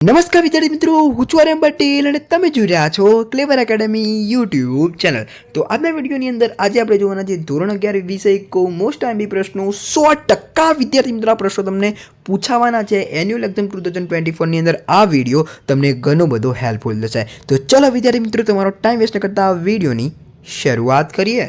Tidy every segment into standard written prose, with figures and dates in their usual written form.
નમસ્કાર વિદ્યાર્થી મિત્રો, હું છું આર્યન પટેલ અને તમે જોઈ રહ્યા છો ક્લેવર એકેડમી યુટ્યુબ ચેનલ। તો આજના વિડીયોની અંદર આજે આપણે જોવાના છે ધોરણ 11 વિષય કો મોસ્ટ આઈએમપી પ્રશ્નો 100% વિદ્યાર્થી મિત્રો આ પ્રશ્નો તમને પૂછાવાના છે એન્યુઅલ એક્ઝામ 2024 ની અંદર। આ વિડીયો તમને ઘણો બધો હેલ્પફુલ થશે। તો ચલો વિદ્યાર્થી મિત્રો, તમારો ટાઈમ વેસ્ટ ન કરતા આ વિડીયોની શરૂઆત કરીએ।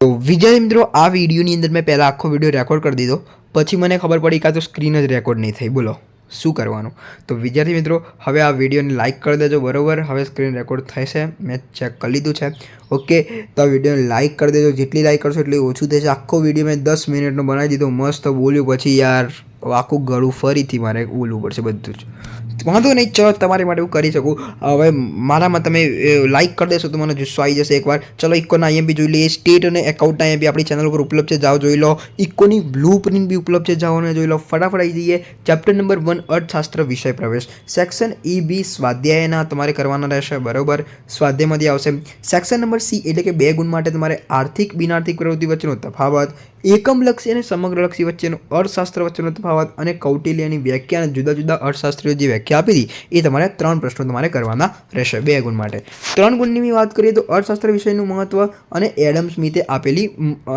तो विद्यार्थी मित्रों आ विडियोनी अंदर मैं पहला आखो विडियो रेकॉर्ड कर दीधो, पछी मने खबर पड़ी का तो स्क्रीन ज रेकॉर्ड नहीं थई। बोलो शू करवानुं? तो विद्यार्थी मित्रों हवे आ विडियोने लाइक कर देजो। बराबर, हवे स्क्रीन रेकॉर्ड थशे, मैं चेक कर लीधुं छे। ओके, तो आ विडियोने लाइक कर देजो। जेटली लाइक करशो एटली ओछुं थशे। आखो विडियो मैं 10 मिनिटनो बनावी दीधो, मस्त बोल्यो, पछी यार आखुं गळुं फरीथी मारे बोलवुं पड़शे बधुं ज। वांधो नहीं, चलो तमारी माटे हूँ करी सकूँ। हवे मारामां तमे लाइक कर देशो तो मने जुस्सो आई जशे। एकवार चलो इकोना आईएमपी जोई लईए। स्टेट अने एकाउंटना आईएमपी आपणी चेनल पर उपलब्ध छे, जाओ जोई लो। इकोनी ब्लूप्रिंट भी उपलब्ध छे, जाओ ने जोई लो। फटाफट आई जईए। चैप्टर नंबर 1 अर्थशास्त्र विषय प्रवेश, सेक्शन ए बी स्वाध्यायना तमारे करवाना रहेशे। बराबर, स्वाध्यायमांथी आवशे। सेक्शन नंबर सी एटले के 2 गुण माटे तमारे आर्थिक बिनार्थिक प्रवृत्ति वच्चेनो तफावत, एकमलक्षी અને સમગ્રલક્ષી વચ્ચેનો અર્થશાસ્ત્ર વચ્ચેનો તફાવત અને કૌટિલ્યની વ્યાખ્યા અને જુદા જુદા અર્થશાસ્ત્રીઓ જે વ્યાખ્યા આપી હતી એ તમારે 3 પ્રશ્નો તમારે કરવાના રહેશે 2 ગુણ માટે। 3 ગુણની વાત કરીએ તો અર્થશાસ્ત્ર વિષયનું મહત્વ અને એડમ સ્મિથે આપેલી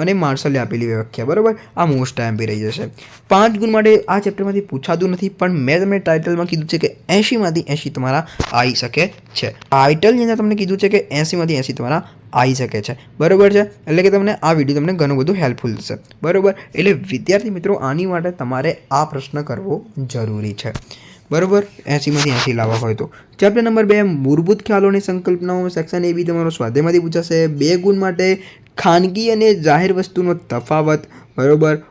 અને માર્શલે આપેલી વ્યાખ્યા। બરાબર, આ મોસ્ટ આઈએમપી રહી જશે। 5 ગુણ માટે આ ચેપ્ટરમાંથી પૂછાતું નથી, પણ મેં તમને ટાઇટલમાં કીધું છે કે 80 માંથી 80 તમારા આવી શકે છે। ટાઇટલની અંદર તમને કીધું છે કે 80 માંથી 80 તમારા आई सके छे। बराबर है, एटले के तमने आ विडियो तमने घणुं बधुं हेल्पफुल थशे। बराबर, एटले विद्यार्थी मित्रों आनी माटे तमारे आ प्रश्न करवो जरूरी है। बराबर, 80 मांथी 80 लाववा होय तो। चैप्टर नंबर 2 मूलभूत ख्यालोनी संकल्पनाओं, सेक्शन ए बी तमारो स्वाध्यायमांथी पूछाशे। 2 गुण माटे खानगी अने जाहेर वस्तुनो तफावत। बराबर,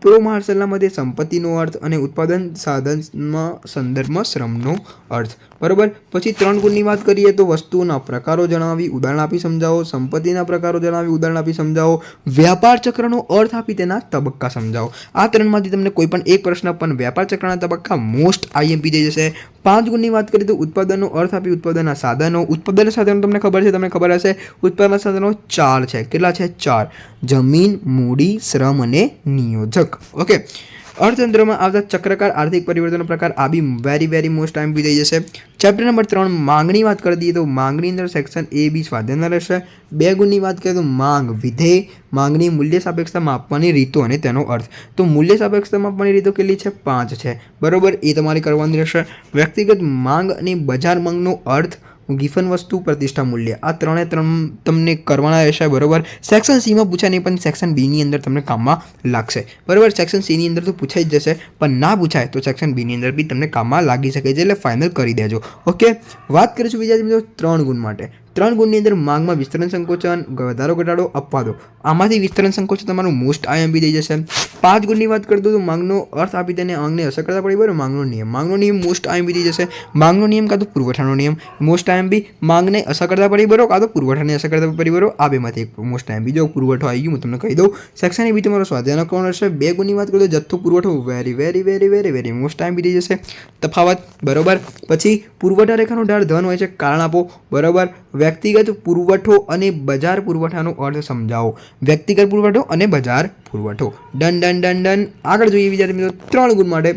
प्रो मार्शलना मध्य संपत्तिनो अर्थ અને ઉત્પાદન સાધનમાં સંદર્ભમાં શ્રમનો अर्थ। बराबर, પછી 3 ગુણની વાત કરીએ તો વસ્તુઓના પ્રકારો જણાવી ઉદાહરણ આપી સમજાવો, સંપત્તિના પ્રકારો જણાવી ઉદાહરણ આપી સમજાવો, વ્યાપાર ચક્રનો અર્થ આપી તેના તબક્કા સમજાવો। આ ત્રણમાંથી તમને કોઈ પણ એક પ્રશ્ન પણ વ્યાપાર ચક્રના તબક્કા મોસ્ટ આઈએમપી થઈ જશે। 5 ગુણની વાત કરીએ તો ઉત્પાદનનો અર્થ આપી ઉત્પાદનના સાધનો। ઉત્પાદનના સાધનો તમને ખબર હશે ઉત્પાદનના સાધનો 4 છે। કેટલા છે? 4। જમીન, મૂડી, શ્રમ અને નિયોજક। ઓકે, અર્થતંત્રમાં આવતા ચક્રકાર આર્થિક પરિવર્તનનો પ્રકાર આ બી વેરી મોસ્ટ આઈએમપી થઈ જશે। ચેપ્ટર નંબર 3 માંગણી વાત કરી દઈએ તો માંગણી અંદર સેક્શન એ બી સ્વાધ્યાયના રહેશે। 2 ગુણની વાત કરીએ તો માંગ, વિધેય, માંગની મૂલ્ય સાપેક્ષતા માપવાની રીતો અને તેનો અર્થ। તો મૂલ્ય સાપેક્ષતા માપવાની રીતો કેટલી છે? 5 છે। બરાબર, એ તમારે કરવાની રહેશે। વ્યક્તિગત માંગ અને બજાર માંગનો અર્થ, गिफन वस्तु, प्रतिष्ठा, मूल्य, आ 3 तमने करवाना रहेशे। बराबर, सेक्शन सी में पूछाय नहीं पण सेक्शन बी नी अंदर तमने काममां लागशे। बराबर, सेक्शन सी नी अंदर तो पूछाई ज जशे पण ना पूछाय तो सेक्शन बी नी अंदर बी तमने काममां लागी शके छे, एटले फाइनल करी देजो। ओके, बात करीशुं विद्यार्थी मित्रों 3 गुण माटे। 3 गुणनी अंदर मांगमां विस्तरण संकोचन, વધારો ઘટાડો, અપવાદો, આમાંથી વિસ્તરણ સંકોચન તમારું મોસ્ટ આઈએમપી થઈ જશે। 5 ગુણની વાત કરતો તો માંગનો અર્થ આપી તેને માંગને અસર કરતા પરિબળો, માંગનો નિયમ મોસ્ટ આઈએમપી થઈ જશે। માંગનો નિયમ કાં તો પુરવઠાનો નિયમ મોસ્ટ આઈએમપી, માંગને અસર કરતા પરિબળો કાં તો પુરવઠાને અસર કરતા પરિબળો, આ બેમાંથી એક મોસ્ટ આઈએમપી। જો પુરવઠો આવી ગયું હું તમને કહી દઉં, સેક્શન એ બી તમારો સ્વાધ્યાયનો કોણ હશે। 2 ગુણની વાત કરું તો જથ્થો પુરવઠો વેરી મોસ્ટ આઈએમપી થઈ જશે। તફાવત, બરાબર, પછી પુરવઠા રેખાનો ઢાળ ધન હોય છે, કારણ આપો। બરાબર, વ્યક્તિગત પુરવઠો અને બજાર પુરવઠાનો અર્થ સમજાવો। વ્યક્તિગત પુરવઠો અને બજાર પુરવઠો, ડન। આગળ જોઈએ વિદ્યાર્થી મિત્રો 3 ગુણ માટે।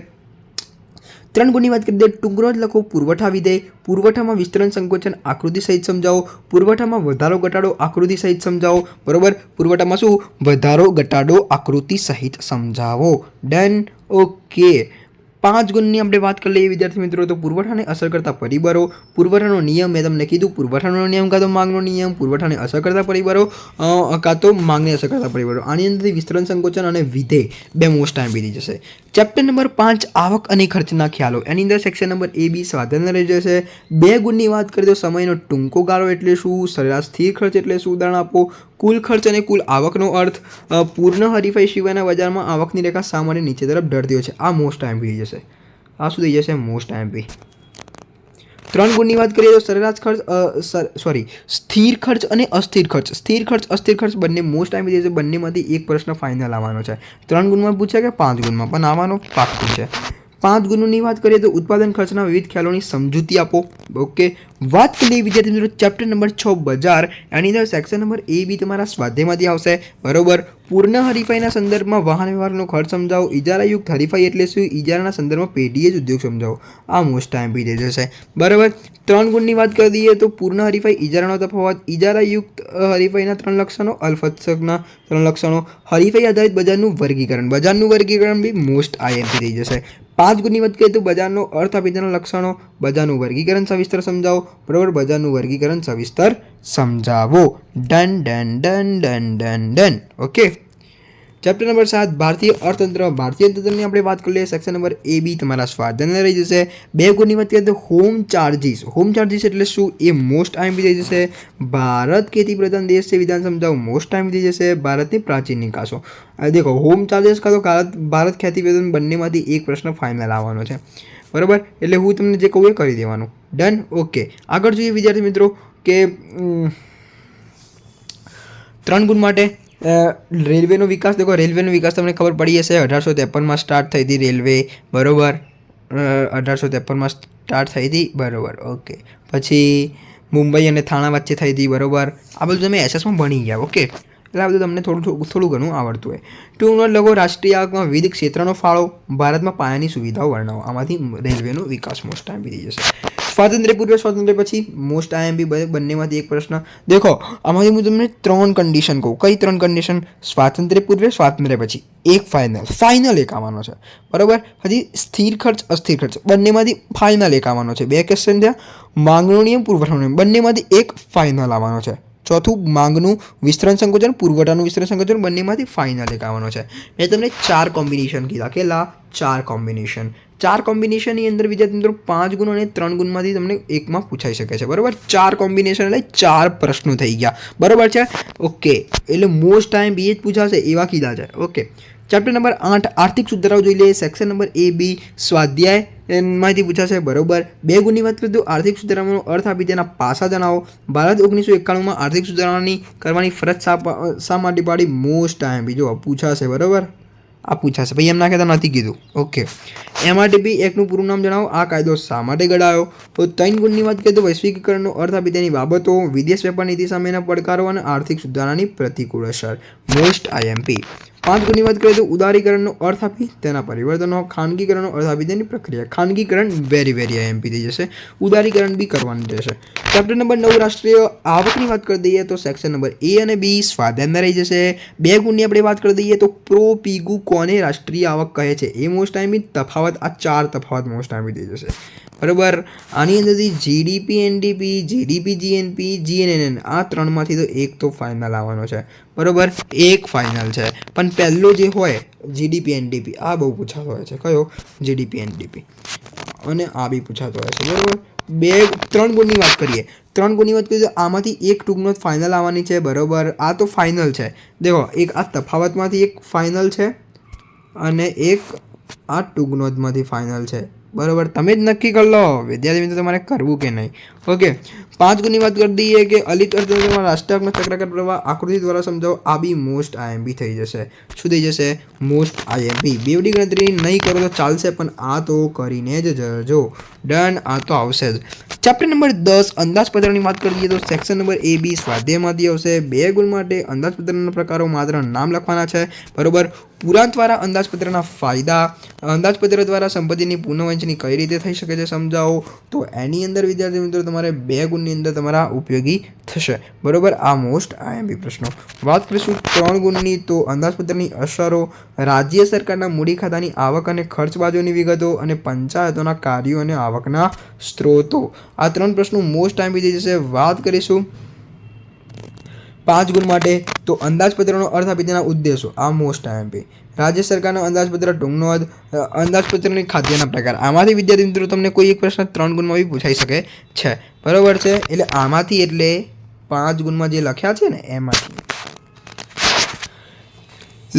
3 ગુણની વાત કરીએ ટૂંકનો જ લખો પુરવઠા વિધેય। પુરવઠામાં વિસ્તરણ સંકોચન આકૃતિ સહિત સમજાવો। પુરવઠામાં વધારો ઘટાડો આકૃતિ સહિત સમજાવો। બરાબર, પુરવઠામાં શું વધારો ઘટાડો આકૃતિ સહિત સમજાવો, ડન। ઓકે, 5 ગુણની આપણે વાત કરી લઈએ વિદ્યાર્થી મિત્રો તો પુરવઠાને અસર કરતા પરિબળો, પુરવઠાનો નિયમ મેં તમને કીધું, પુરવઠાનો નિયમ કાં તો માંગનો નિયમ, પુરવઠાને અસર કરતા પરિબળો કાં તો માંગને અસર કરતા પરિબળો। આની અંદરથી વિસ્તરણ સંકોચન અને વિધેય 2 મોસ્ટ આઈએમપી થઈ જશે। ચેપ્ટર નંબર 5 આવક અને ખર્ચના ખ્યાલો, એની અંદર સેક્શન નંબર એ બી સ્વાધ્યાયના રહી જશે। 2 ગુણની વાત કરીએ તો સમયનો ટૂંકો ગાળો એટલે શું, સરેરાશ સ્થિર ખર્ચ એટલે શું, ઉદાહરણ આપો। કુલ ખર્ચ અને કુલ આવકનો અર્થ, પૂર્ણ હરીફાઈ સિવાયના બજારમાં આવકની રેખા શા માટે નીચે તરફ ઢળતી હોય છે, આ મોસ્ટ આઈએમપી થઈ જશે। આ શું થઈ જશે? Most IMP. 3 ગુણની વાત કરીએ તો સરેરાશ ખર્ચ સ્થિર ખર્ચ અને અસ્થિર ખર્ચ, સ્થિર ખર્ચ અસ્થિર ખર્ચ બંને મોસ્ટ આઈએમપી છે। બંનેમાંથી એક પ્રશ્ન ફાઇનલ આવવાનો છે। 3 ગુણમાં પૂછે કે 5 ગુણમાં, પણ આવવાનો પાક્કું છે। 5 ગુણની વાત કરીએ તો ઉત્પાદન ખર્ચના વિવિધ ખ્યાલોની સમજૂતી આપો. ઓકે, વાત કરીએ વિદ્યાર્થી મિત્રો ચેપ્ટર નંબર 6 બજાર, એની અંદર સેક્શન નંબર એ બી તમારા સ્વાધ્યાયમાંથી આવશે. બરોબર. પૂર્ણ હરીફાઈના સંદર્ભમાં વાહન વ્યવહારનો ખર્ચ સમજાવો. ઇજારાયુક્ત હરીફાઈ એટલે શું? ઇજારાના સંદર્ભમાં પેઢીએ જ ઉદ્યોગ સમજાવો. આ મોસ્ટ ટાઈમ પી થઈ જશે. બરાબર. 3 ગુણની વાત કરી દઈએ તો પૂર્ણ હરીફાઈ, ઇજારાનો તફાવત, ઇજારાયુક્ત હરીફાઈના 3 લક્ષણો, અલ્પથકના 3 લક્ષણો, હરીફાઈ આધારિત બજારનું વર્ગીકરણ. બજારનું વર્ગીકરણ બી મોસ્ટ આઈએમપી થઈ જશે. 5 ગુણની વાત કરીએ તો બજારનો અર્થ આપી તેના લક્ષણો, બજારનું વર્ગીકરણ સવિસ્તર સમજાવો. બરાબર. બજારનું વર્ગીકરણ સવિસ્તર સમજાવો. Done done done done done done. Okay. Chapter number 7 ભારતીય અર્થતંત્ર. ભારતીય અર્થતંત્રની આપણે વાત કરી લઈએ. સેક્શન નંબર એ બી તમારા સ્વાધ્યાય રહી જશે. 2 ગુણની વાત કરીએ તો હોમ ચાર્જીસ. હોમ ચાર્જીસ એટલે શું? એ મોસ્ટ આઈએમપી થઈ જશે. ભારત ખેતી પ્રધાન દેશ છે, વિધાન સમજાવો. મોસ્ટ આઈએમપી થઈ જશે. ભારતની પ્રાચીન નિકાસો. દેખો, હોમ ચાર્જીસ કાં તો ભારત ખેતી પ્રધાન બંનેમાંથી એક પ્રશ્ન ફાઇનલ આવવાનો છે. બરાબર. એટલે હું તમને જે કહું એ કરી દેવાનું. ડન. ઓકે. આગળ જોઈએ વિદ્યાર્થી મિત્રો કે 3 ગુણ માટે રેલવેનો વિકાસ. દેખો, રેલવેનો વિકાસ તમને ખબર પડી હશે. 1853માં સ્ટાર્ટ થઈ હતી રેલવે. બરાબર. 1853માં સ્ટાર્ટ થઈ હતી. બરાબર. ઓકે. પછી મુંબઈ અને થાણા વચ્ચે થઈ હતી. બરાબર. આ બધું તમે એસએસમાં ભણી ગયા. ઓકે. એટલે આ બધું તમને થોડું ઘણું આવડતું હોય. 2 નોટ લખો. રાષ્ટ્રીય આવકમાં વિવિધ ક્ષેત્રનો ફાળો, ભારતમાં પાયાની સુવિધાઓ વર્ણવો. આમાંથી રેલવેનો વિકાસ મોસ્ટ ટાઈમ થઈ જશે. સ્વાતંત્ર્ય પૂર્વે, સ્વાતંત્ર્ય પછી, મોસ્ટ આઈએમપી બંનેમાંથી એક પ્રશ્ન. દેખો, આમાંથી હું તમને 3 કન્ડિશન કહું. કઈ 3 કન્ડિશન? સ્વાતંત્ર્ય પૂર્વે, સ્વાતંત્ર્ય પછી, એક ફાઇનલ એક આવવાનો છે. બરાબર. હજી સ્થિર ખર્ચ, અસ્થિર ખર્ચ બંનેમાંથી ફાઇનલ એક આવવાનો છે. 2 ક્વેશ્ચન થયા. માંગનો નિયમ, પુરવઠાનો નિયમ બંનેમાંથી એક ફાઇનલ આવવાનો છે. ચોથું માંગનું વિસ્તરણ સંકોચન, પુરવઠાનું વિસ્તરણ સંકોચન બંનેમાંથી ફાઇનલ એક આવવાનો છે. મેં તમને 4 કોમ્બિનેશન કીધા. કેટલા? 4 કોમ્બિનેશન. 4 કોમ્બિનેશનની અંદર વિદ્યાર્થી મિત્રો 5 ગુણ અને 3 ગુણમાંથી તમને એકમાં પૂછાઈ શકે છે. બરાબર. 4 કોમ્બિનેશન એટલે 4 પ્રશ્નો થઈ ગયા. બરાબર છે. ઓકે. એટલે મોસ્ટ ટાઈમ બી જ પૂછાશે એવા કીધા છે. ઓકે. ચેપ્ટર નંબર 8 આર્થિક સુધારાઓ જોઈ લઈએ. સેક્શન નંબર એ બી સ્વાધ્યાય માંથી પૂછાશે. બરોબર. 2 ગુણની વાત કરીએ તો આર્થિક સુધારાનો અર્થ આપી તેના પાસા જણાવો. ભારત 1991માં આર્થિક સુધારણાની કરવાની ફરજ શા માટે પાડી? મોસ્ટ ટાઈમ બીજો પૂછાશે. બરોબર. આ પૂછાશે. ભાઈ એમ ના કહેતા નથી કીધું. ઓકે. એમઆરટીપી એક્ટનું પૂરું નામ જણાવો. આ કાયદો શા માટે ઘડાયો? તો 3 ગુણની વાત કરીએ તો વૈશ્વિકીકરણનો અર્થ આપી તેની બાબતો, વિદેશ વેપાર નીતિ સામેના પડકારો અને આર્થિક સુધારણાની પ્રતિકૂળ અસર. Most IMP. 5 ગુણની વાત કરીએ તો ઉદારીકરણનો અર્થ આપી તેના પરિવર્તનો, ખાનગીકરણનો અર્થ આપી તેની પ્રક્રિયા. ખાનગીકરણ વેરી આઈએમપી થઈ જશે. ઉદારીકરણ બી કરવાનું રહેશે. ચેપ્ટર નંબર 9 રાષ્ટ્રીય આવકની વાત કરી દઈએ તો સેક્શન નંબર એ અને બી સ્વાધ્યાયમાં રહી જશે. 2 ગુણની આપણે વાત કરી દઈએ તો પ્રો પીગુ કોને રાષ્ટ્રીય આવક કહે છે? એ મોસ્ટ ટાઈમ તફાવત. આ 4 તફાવત મોસ્ટ ટાઈમ થઈ જશે. બરાબર. આની અંદરથી જીડીપી એનડીપી, જીડીપી જીએનપી, જીએનએન આ 3માંથી તો એક તો ફાઇનલ આવવાનો છે. બરાબર. એક ફાઇનલ છે. પણ પહેલો જે હોય જીડીપી એનડીપી આ બહુ પૂછાતો હોય છે. કયો? GDP NDP. અને આ બી પૂછાતો હોય છે. બરાબર. 3 ગુણની વાત કરીએ. 3 ગુણની વાત કરીએ તો આમાંથી એક ટૂંકનો ફાઇનલ આવવાની છે. બરાબર. આ તો ફાઇનલ છે. દેખો, એક આ તફાવતમાંથી એક ફાઇનલ છે અને એક આ ટૂંકનોમાંથી ફાઇનલ છે. બરાબર. તમે જ નક્કી કરી લો વિદ્યાર્થી મિત્રો તમારે કરવું કે નહીં. ઓકે. 5 ગુણની વાત કરી દઈએ કે અલિત અર્થતંત્રમાં રાષ્ટ્રીય ચક્રાકાર પ્રવાહ આકૃતિ દ્વારા સમજાવો. આ બી મોસ્ટ આઈએમપી થઈ જશે. શું થઈ જશે? Most IMP. બેવડી ગણતરી નહીં કરો તો ચાલશે પણ આ તો કરીને જ જજો. ડન. આ તો આવશે જ. ચેપ્ટર નંબર 10 અંદાજપત્રની વાત કરીએ તો સેક્શન નંબર એ બી સ્વાધ્યાયમાંથી આવશે. 2 ગુણ માટે અંદાજપત્રના પ્રકારો માત્ર નામ લખવાના છે. બરોબર. પુરાંત દ્વારા અંદાજપત્રના ફાયદા, અંદાજપત્ર દ્વારા સંપત્તિની પુનઃવંચની કઈ રીતે થઈ શકે છે સમજાવો. તો એની અંદર વિદ્યાર્થી મિત્રો તમારે 2 ગુણની અંદર તમારા ઉપયોગી થશે. બરોબર. આ મોસ્ટ આઈએમપી પ્રશ્નો. વાત કરીશું 3 ગુણની તો અંદાજપત્રની અસરો, રાજ્ય સરકારના મૂડી ખાતાની આવક અને ખર્ચ બાજુની વિગતો અને પંચાયતોના કાર્યો અને આવકના સ્ત્રોતો. આ 3 પ્રશ્નો મોસ્ટ આઈએમપી થઈ જશે. વાત કરીશું 5 ગુણ માટે તો અંદાજપત્રનો અર્થ આપી તેના ઉદ્દેશો. આ મોસ્ટ આઈએમપી. રાજ્ય સરકારનો અંદાજપત્ર, ટૂંકનો અંદાજપત્રની ખાદ્યના પ્રકાર. આમાંથી વિદ્યાર્થી મિત્રો તમને કોઈ એક પ્રશ્ન 3 ગુણમાં બી પૂછાઈ શકે છે. બરાબર છે. એટલે આમાંથી એટલે 5 ગુણમાં જે લખ્યા છે ને એમાંથી.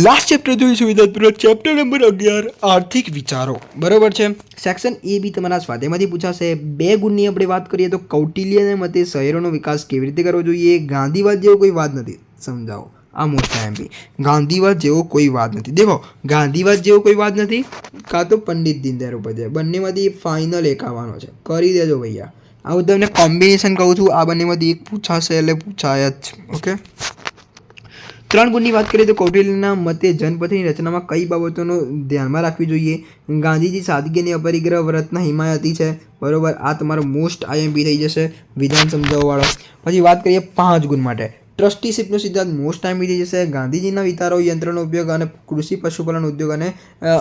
લાસ્ટ ચેપ્ટર જોઈશું વિદ્યાર્થી. ચેપ્ટર નંબર 11 આર્થિક વિચારો. બરાબર છે. સેક્શન એ બી તમારા સ્વાધ્યાયમાંથી પૂછાશે. 2 ગુણની આપણે વાત કરીએ તો કૌટિલ્યને મતે શહેરોનો વિકાસ કેવી રીતે કરવો જોઈએ? ગાંધીવાદ જેવો કોઈ વાત નથી. સમજાવો. આ મોસ્ટ આઈએમપી. ગાંધીવાદ જેવો કોઈ વાત નથી. દેખો ગાંધીવાદ જેવો કોઈ વાત નથી, કાં તો પંડિત દીનદયાળ ઉપાધ્યાય, બંનેમાંથી ફાઇનલ એક આવવાનો છે. કરી દેજો ભૈયા. આ હું તમને કોમ્બિનેશન કહું છું, આ બંનેમાંથી એક પૂછાશે એટલે પૂછાય જ. ઓકે, 3 ગુણની વાત કરીએ તો કૌટિલ્યના મતે જનપથની રચનામાં કઈ બાબતોનો ધ્યાનમાં રાખવી જોઈએ? ગાંધીજી સાદગી અને અપરિગ્રહ વ્રતના હિમાયતી છે. બરોબર, આ તમારો મોસ્ટ આઈએમપી થઈ જશે વિધાન સમજાવવાવાળો. પછી વાત કરીએ 5 ગુણ માટે. ટ્રસ્ટીશીપનો સિદ્ધાંત મોસ્ટ આઈએમપી થઈ જશે. ગાંધીજીના વિચારો, યંત્રનો ઉપયોગ અને કૃષિ પશુપાલન ઉદ્યોગ અને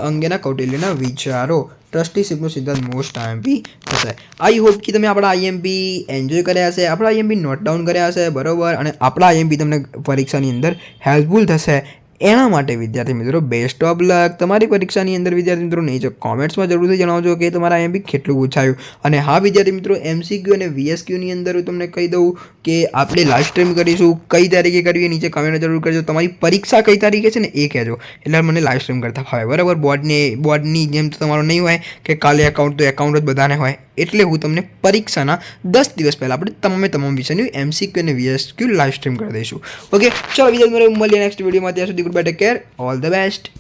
અંગેના કૌટિલ્યના વિચારો. ટ્રસ્ટીશીપનો સિદ્ધાંત મોસ્ટ આઈએમપી થશે. આઈ હોપ કે તમે આપણા આઈએમપી એન્જોય કર્યા હશે, આપણા આઈએમપી નોટ ડાઉન કર્યા હશે. બરોબર, અને આપણા આઈએમપી તમને પરીક્ષાની અંદર હેલ્પફુલ થશે. એના માટે વિદ્યાર્થી મિત્રો બેસ્ટ ઓફ લક. તમારી પરીક્ષાની અંદર વિદ્યાર્થી મિત્રો નીચે કોમેન્ટ્સમાં જરૂરથી જણાવજો કે તમારા આઈએમપી કેટલું પૂછાયું. અને હા વિદ્યાર્થી મિત્રો, એમસીક્યુ અને વીએસક્યુની અંદર હું તમને કહી દઉં કે આપણે લાઈવ સ્ટ્રીમ કરીશું. કઈ તારીખે કરવી નીચે કમેન્ટ જરૂર કરજો. તમારી પરીક્ષા કઈ તારીખે છે ને એ કહેજો, એટલે મને લાઈવ સ્ટ્રીમ કરતા ફાવે. બરાબર, બોર્ડની જેમ તો તમારો નહીં હોય કે કાલે એકાઉન્ટ તો એકાઉન્ટ જ બધાને હોય. એટલે હું તમને પરીક્ષાના 10 દિવસ પહેલાં આપણે તમામ વિષયની એમસીક્યુ અને વીએસક્યુ લાઈવ સ્ટ્રીમ કરી દઈશું. ઓકે, ચાલો વિદ્યાર્થી મિત્રો મળીએ નેક્સ્ટ વિડીયોમાં. ત્યાં સુધી good bye, take care, all the best.